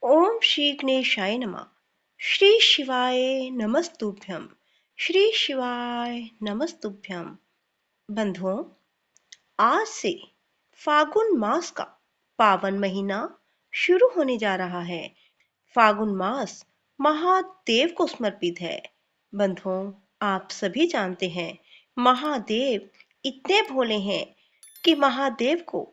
ओम श्री गणेशाय नमः। श्री शिवाय नमस्तुभ्यम। श्री शिवाय नमस्तुभ्यम। बंधुओं, आज से फागुन मास का पावन महीना शुरू होने जा रहा है। फागुन मास महादेव को समर्पित है। बंधुओं, आप सभी जानते हैं महादेव इतने भोले हैं कि महादेव को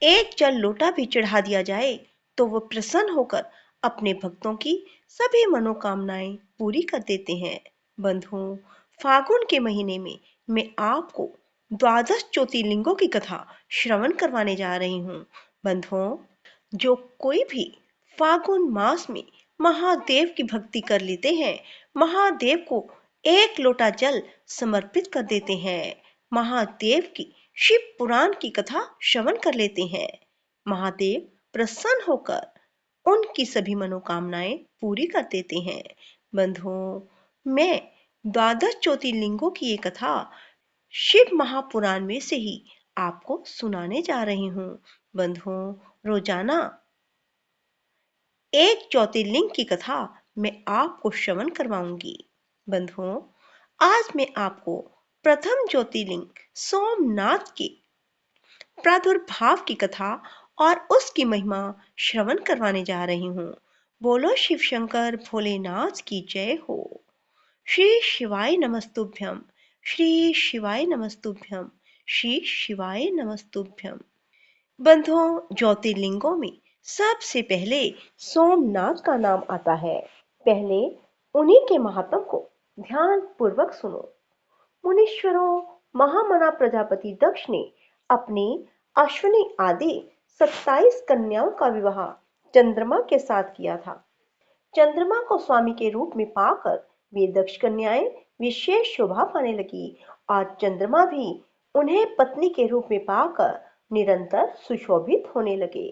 एक जल लोटा भी चढ़ा दिया जाए तो वो प्रसन्न होकर अपने भक्तों की सभी मनोकामनाएं पूरी कर देते हैं। बंधुओं, फागुन के महीने में मैं आपको द्वादश ज्योतिर्लिंगों की कथा श्रवण करवाने जा रही हूँ। बंधुओं, जो कोई भी फागुन मास में महादेव की भक्ति कर लेते हैं, महादेव को एक लोटा जल समर्पित कर देते हैं, महादेव की शिव पुराण की कथा श्रवण कर लेते हैं, महादेव प्रसन्न होकर उनकी सभी मनोकामनाएं पूरी कर देते हैं। बंधुओं, मैं द्वादश ज्योतिर्लिंगों की ये कथा शिव महापुराण में से ही आपको सुनाने जा रही हूँ। बंधुओं, रोजाना एक ज्योतिर्लिंग की कथा मैं आपको श्रवण करवाऊंगी। बंधुओं, आज मैं आपको प्रथम ज्योतिर्लिंग सोमनाथ के प्रादुर्भाव की कथा और उसकी महिमा श्रवण करवाने जा रही हूँ। बोलो शिव शंकर भोलेनाथ की जय हो। श्री शिवाय नमस्तुभ्यम। श्री शिवाय नमस्तुभ्यम। श्री शिवाय नमस्तुभ्यम। बंधुओं, ज्योतिर्लिंगों में सबसे पहले सोमनाथ का नाम आता है। पहले उन्हीं के महात्म को ध्यान पूर्वक सुनो। मुनीश्वरों, महामना प्रजापति दक्ष ने अपनी अश्विनी आदि 27 कन्याओं का विवाह चंद्रमा के साथ किया था। चंद्रमा को स्वामी के रूप में पाकर वे दक्ष कन्याएं विशेष शोभा पाने लगी और चंद्रमा भी उन्हें पत्नी के रूप में पाकर निरंतर सुशोभित होने लगे।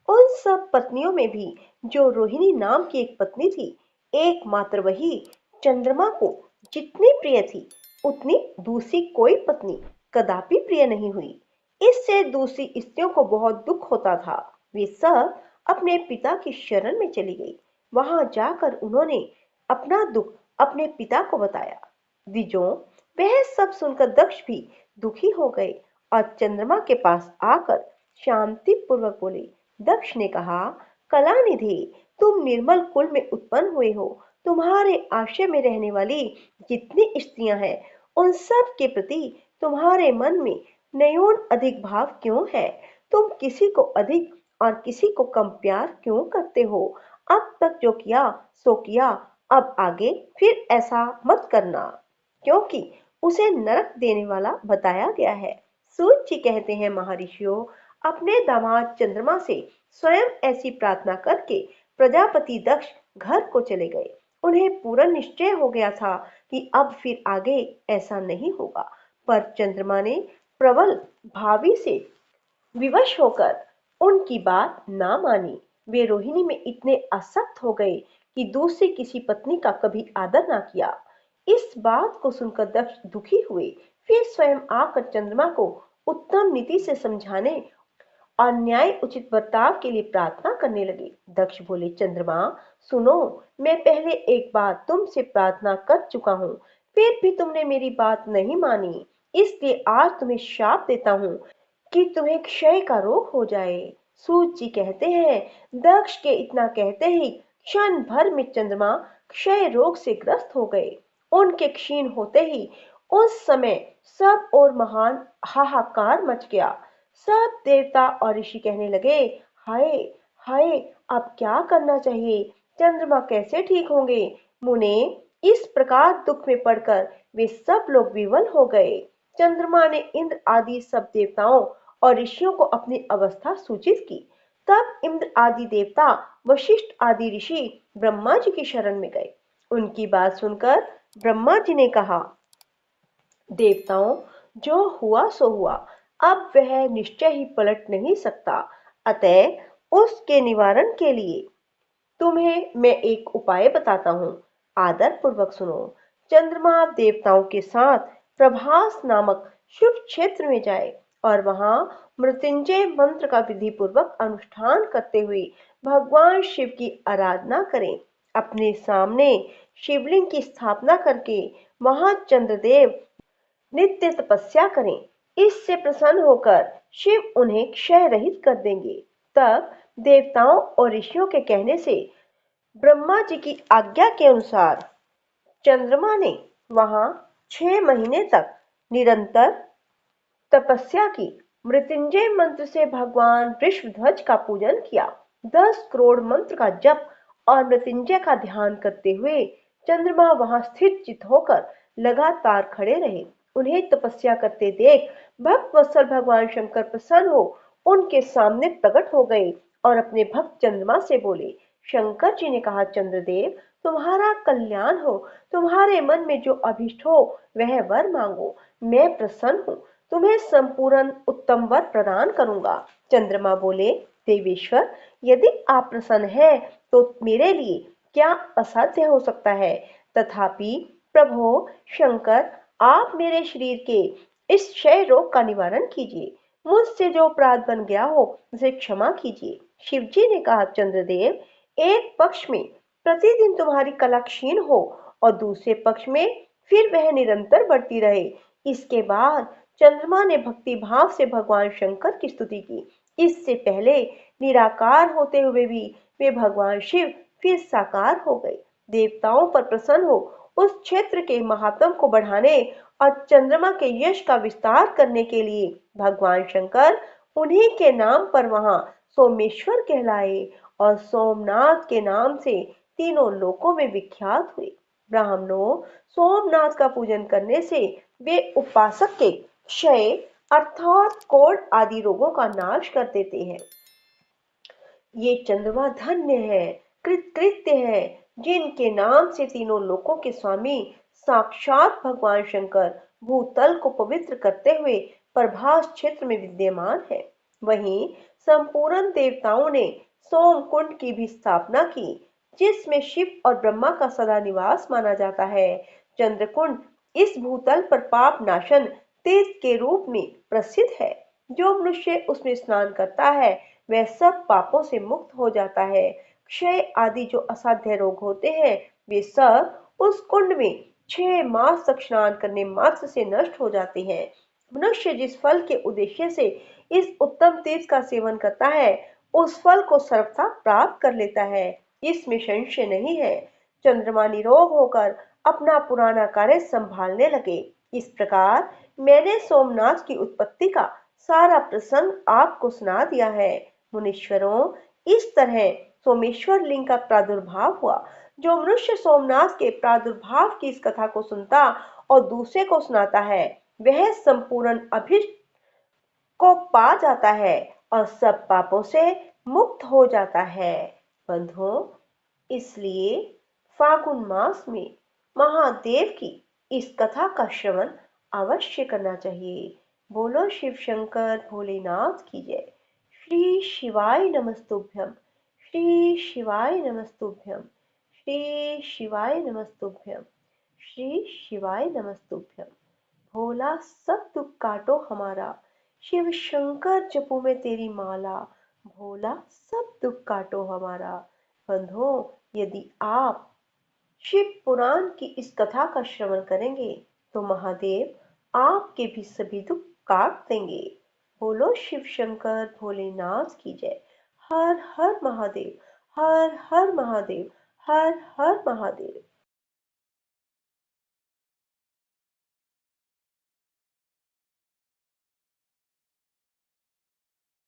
उन सब पत्नियों में भी जो रोहिणी नाम की एक पत्नी थी, एकमात्र वही चंद्रमा को जितनी प्रिय थी उतनी दूसरी कोई पत्नी कदापि प्रिय नहीं हुई। इससे दूसरी स्त्रियों को बहुत दुख होता था। वे सब अपने पिता की शरण में चली गई। वहां जाकर उन्होंने अपना दुख अपने पिता को बताया। द्विजों, वह सब सुनकर दक्ष भी दुखी हो गए और चंद्रमा के पास आकर शांति पूर्वक बोले। दक्ष ने कहा, कलानिधि, तुम निर्मल कुल में उत्पन्न हुए हो। तुम्हारे आश्रय में रहने वाली जितनी स्त्रियां हैं, उन सब के प्रति तुम्हारे मन में न्यून अधिक भाव क्यों है? तुम किसी को अधिक और किसी को कम प्यार क्यों करते हो? अब तक जो किया सो किया, अब आगे फिर ऐसा मत करना, क्योंकि उसे नरक देने वाला बताया गया है। सूत जी कहते हैं, महर्षियों, अपने दामाद चंद्रमा से स्वयं ऐसी प्रार्थना करके प्रजापति दक्ष घर को चले गए। उन्हें पूरा निश्चय हो गया था कि अब फिर आगे ऐसा नहीं होगा, पर चंद्रमा ने प्रबल भावी से विवश होकर उनकी बात ना मानी। वे रोहिणी में इतने आसक्त हो गए कि दूसरी किसी पत्नी का कभी आदर ना किया। इस बात को सुनकर दक्ष दुखी हुए। फिर स्वयं आकर चंद्रमा को उत्तम नीति से समझाने और न्याय उचित बर्ताव के लिए प्रार्थना करने लगे। दक्ष बोले, चंद्रमा सुनो, मैं पहले एक बार तुमसे प्रार्थना कर चुका हूँ, फिर भी तुमने मेरी बात नहीं मानी। इसलिए आज तुम्हें शाप देता हूँ कि तुम्हें क्षय का रोग हो जाए। सूत जी कहते हैं, दक्ष के इतना कहते ही क्षण भर में चंद्रमा क्षय रोग से ग्रस्त हो गए। उनके क्षीण होते ही उस समय सब और महान हाहाकार मच गया। सब देवता और ऋषि कहने लगे, हाय हाय, अब क्या करना चाहिए? चंद्रमा कैसे ठीक होंगे? मुने, इस प्रकार दुख में पड़कर वे सब लोग विवल हो गए। चंद्रमा ने इंद्र आदि सब देवताओं और ऋषियों को अपनी अवस्था सूचित की। तब इंद्र आदि देवता, वशिष्ठ आदि ऋषि ब्रह्मा जी की शरण में गए। उनकी बात सुनकर ब्रह्मा जी ने कहा, देवताओं, जो हुआ सो हुआ, अब वह निश्चय ही पलट नहीं सकता। अतः उसके निवारण के लिए तुम्हें मैं एक उपाय बताता हूँ, आदर पूर्वक सुनो। चंद्रमा देवताओं के साथ प्रभास नामक शुभ क्षेत्र में जाए और वहां मृत्युंजय मंत्र का विधि पूर्वक अनुष्ठान करते हुए भगवान शिव की आराधना करें। अपने सामने शिवलिंग की स्थापना करके महाचंद्रदेव नित्य तपस्या करें। इससे प्रसन्न होकर शिव उन्हें क्षय रहित कर देंगे। तब देवताओं और ऋषियों के कहने से ब्रह्मा जी की आज्ञा के अनुसार चंद्रमा ने वहां 6 महीने तक निरंतर तपस्या की। मृत्युंजय मंत्र से भगवान वृषभध्वज का पूजन किया। 10 करोड़ मंत्र का जप और मृत्युंजय का ध्यान करते हुए चंद्रमा वहां स्थिर चित होकर लगातार खड़े रहे। उन्हें तपस्या करते देख भक्त वत्सल भगवान शंकर प्रसन्न हो उनके सामने प्रकट हो गए और अपने भक्त चंद्रमा से बोले। शंकर जी ने कहा, चंद्रदेव, तुम्हारा कल्याण हो। तुम्हारे मन में जो अभिष्ट हो वह वर मांगो। मैं प्रसन्न हूँ, तुम्हें संपूर्ण उत्तम वर प्रदान करूंगा। चंद्रमा बोले, देवेश्वर, यदि आप प्रसन्न हैं तो मेरे लिए क्या असाध्य हो सकता है। तथापि प्रभो शंकर, आप मेरे शरीर के इस क्षय रोग का निवारण कीजिए। मुझसे जो अपराध बन गया हो उसे क्षमा कीजिए। शिव जी ने कहा, चंद्रदेव, एक पक्ष में प्रतिदिन तुम्हारी कला क्षीण हो और दूसरे पक्ष में फिर वह निरंतर बढ़ती रहे। इसके बाद चंद्रमा ने भक्ति भाव से भगवान शंकर की स्तुति की। इससे पहले निराकार होते हुए भी वे भगवान शिव फिर साकार हो गए। देवताओं पर प्रसन्न हो उस क्षेत्र के महात्म को बढ़ाने और चंद्रमा के यश का विस्तार करने के लिए भगवान शंकर उन्हीं के नाम पर वहां सोमेश्वर कहलाए और सोमनाथ के नाम से तीनों लोकों में विख्यात हुए। ब्राह्मणों, सोमनाथ का पूजन करने से वे उपासक के क्षय अर्थात कोढ़ आदि रोगों का नाश कर देते हैं। ये चंद्रमा धन्य है, कृत्य है, जिनके नाम से तीनों लोकों के स्वामी साक्षात भगवान शंकर भूतल को पवित्र करते हुए प्रभास क्षेत्र में विद्यमान है। वहीं संपूर्ण देवताओं ने सोम कुंड की भी स्थापना की, जिसमें शिव और ब्रह्मा का सदा निवास माना जाता है। चंद्रकुंड इस भूतल पर पाप नाशन तीर्थ के रूप में प्रसिद्ध है। जो मनुष्य उसमें स्नान करता है वह सब पापों से मुक्त हो जाता है। क्षय आदि जो असाध्य रोग होते हैं वे सब उस कुंड में 6 मास तक स्नान करने मात्र से नष्ट हो जाते हैं। मनुष्य जिस फल के उद्देश्य से इस उत्तम तीर्थ का सेवन करता है उस फल को सर्वथा प्राप्त कर लेता है, इसमें संशय नहीं है। चंद्रमा निरोग होकर अपना पुराना कार्य संभालने लगे। इस प्रकार मैंने सोमनाथ की उत्पत्ति का सारा प्रसंग आपको सुना दिया है। मुनीश्वरों, इस तरह सोमेश्वर लिंग का प्रादुर्भाव हुआ। जो मनुष्य सोमनाथ के प्रादुर्भाव की इस कथा को सुनता और दूसरे को सुनाता है वह संपूर्ण अभिष्ट को पा जाता है और सब पापों से मुक्त हो जाता है। बंधुओं, इसलिए फागुन मास में महादेव की इस कथा का श्रवण अवश्य करना चाहिए। बोलो शिव शंकर भोलेनाथ की जय। श्री शिवाय नमस्तुभ्यम। श्री शिवाय नमस्तुभ्यम। श्री शिवाय नमस्तुभ्यम। श्री शिवाय नमस्तुभ्यम। भोला सब दुख काटो हमारा, शिव शंकर जपू में तेरी माला। भोला सब दुख काटो हमारा। बंधुओं, यदि आप शिव पुराण की इस कथा का श्रवण करेंगे तो महादेव आपके भी सभी दुख काट देंगे। बोलो शिव शंकर भोलेनाथ की जय। हर हर महादेव। हर हर महादेव। हर हर महादेव।